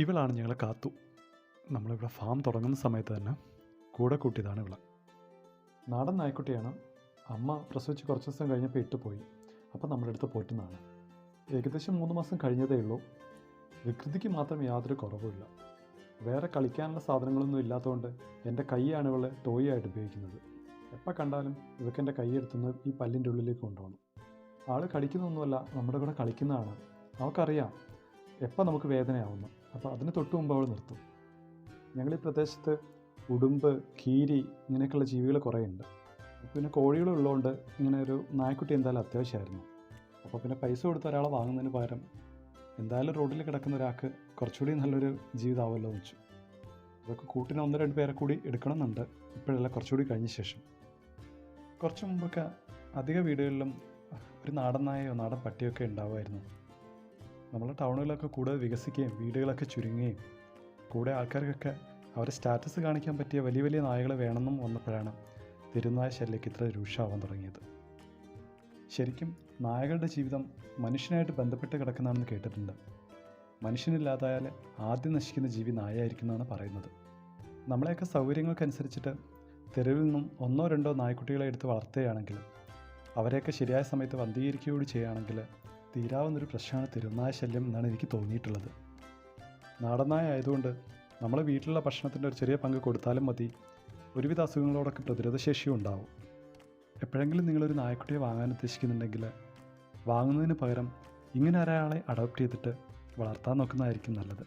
ഇവളാണ് ഞങ്ങളെ കാത്തു. നമ്മളിവിടെ ഫാം തുടങ്ങുന്ന സമയത്ത് തന്നെ കൂടെ കൂട്ടിയതാണ് ഇവളെ. നാടൻ നായ്ക്കുട്ടിയാണ്. അമ്മ പ്രസവിച്ച് കുറച്ച് ദിവസം കഴിഞ്ഞപ്പോൾ ഇട്ടുപോയി. അപ്പോൾ നമ്മുടെ അടുത്ത് പോറ്റുന്നതാണ്. ഏകദേശം 3 മാസം കഴിഞ്ഞതേ ഉള്ളൂ. വികൃതിക്ക് മാത്രം യാതൊരു കുറവുമില്ല. വേറെ കളിക്കാനുള്ള സാധനങ്ങളൊന്നും ഇല്ലാത്തതുകൊണ്ട് എൻ്റെ കൈയാണ് ഇവളെ ടോയ് ആയിട്ട് ഉപയോഗിക്കുന്നത്. എപ്പോൾ കണ്ടാലും ഇവൾക്ക് എൻ്റെ കൈ എടുത്തുനിന്ന് ഈ പല്ലിൻ്റെ ഉള്ളിലേക്ക് കൊണ്ടുപോകണം. ആൾ കടിക്കുന്നൊന്നുമല്ല, നമ്മുടെ കൂടെ കളിക്കുന്നതാണ്. അവൾക്കറിയാം എപ്പോൾ നമുക്ക് വേദനയാവുന്നു. അപ്പോൾ അതിന് തൊട്ട് മുമ്പ് അവൾ നിർത്തും. ഞങ്ങളീ പ്രദേശത്ത് ഉടുമ്പ്, കീരി ഇങ്ങനെയൊക്കെയുള്ള ജീവികൾ കുറേ ഉണ്ട്. പിന്നെ കോഴികളുള്ളതുകൊണ്ട് ഇങ്ങനെ ഒരു നായ്ക്കുട്ടി എന്തായാലും അത്യാവശ്യമായിരുന്നു. അപ്പോൾ പിന്നെ പൈസ കൊടുത്ത് ഒരാളെ വാങ്ങുന്നതിന് പകരം എന്തായാലും റോഡിൽ കിടക്കുന്ന ഒരാൾക്ക് കുറച്ചുകൂടി നല്ലൊരു ജീവിതമാവുമല്ലോ എന്ന് വെച്ചു. അതൊക്കെ കൂട്ടിന് 1-2 പേരെ കൂടി എടുക്കണമെന്നുണ്ട്. ഇപ്പോഴല്ല, കുറച്ചുകൂടി കഴിഞ്ഞ ശേഷം. കുറച്ച് മുമ്പൊക്കെ അധിക വീടുകളിലും ഒരു നാടൻ നായയോ നാടൻ പട്ടിയൊക്കെ ഉണ്ടാവുമായിരുന്നു. നമ്മളെ ടൗണുകളൊക്കെ കൂടുതൽ വികസിക്കുകയും വീടുകളൊക്കെ ചുരുങ്ങുകയും കൂടെ ആൾക്കാർക്കൊക്കെ അവരുടെ സ്റ്റാറ്റസ് കാണിക്കാൻ പറ്റിയ വലിയ വലിയ നായകൾ വേണമെന്നും വന്നപ്പോഴാണ് തെരുനായ ശല്യമൊക്കെ ഇത്ര രൂക്ഷമാവാൻ തുടങ്ങിയത്. ശരിക്കും നായകളുടെ ജീവിതം മനുഷ്യനായിട്ട് ബന്ധപ്പെട്ട് കിടക്കുന്നതാണെന്ന് കേട്ടിട്ടുണ്ട്. മനുഷ്യനില്ലാതായാൽ ആദ്യം നശിക്കുന്ന ജീവി നായയായിരിക്കുന്നതാണ് പറയുന്നത്. നമ്മളെയൊക്കെ സൗകര്യങ്ങൾക്കനുസരിച്ചിട്ട് തെരുവിൽ നിന്നും 1-2 നായ്ക്കുട്ടികളെ എടുത്ത് വളർത്തുകയാണെങ്കിൽ, അവരെയൊക്കെ ശരിയായ സമയത്ത് വന്ധീകരിക്കുകയോട് ചെയ്യുകയാണെങ്കിൽ തീരാവുന്നൊരു പ്രശ്നമാണ് തെരുനായ ശല്യം എന്നാണ് എനിക്ക് തോന്നിയിട്ടുള്ളത്. നാടൻ നായ ആയതുകൊണ്ട് നമ്മളെ വീട്ടിലുള്ള ഭക്ഷണത്തിൻ്റെ ഒരു ചെറിയ പങ്ക് കൊടുത്താലും മതി, ഒരുവിധ അസുഖങ്ങളോടൊക്കെ പ്രതിരോധശേഷിയും ഉണ്ടാവും. എപ്പോഴെങ്കിലും നിങ്ങളൊരു നായക്കുട്ടിയെ വാങ്ങാൻ ഉദ്ദേശിക്കുന്നുണ്ടെങ്കിൽ വാങ്ങുന്നതിന് പകരം ഇങ്ങനെ ഒരാളെ അഡോപ്റ്റ് ചെയ്തിട്ട് വളർത്താൻ നോക്കുന്നതായിരിക്കും നല്ലത്.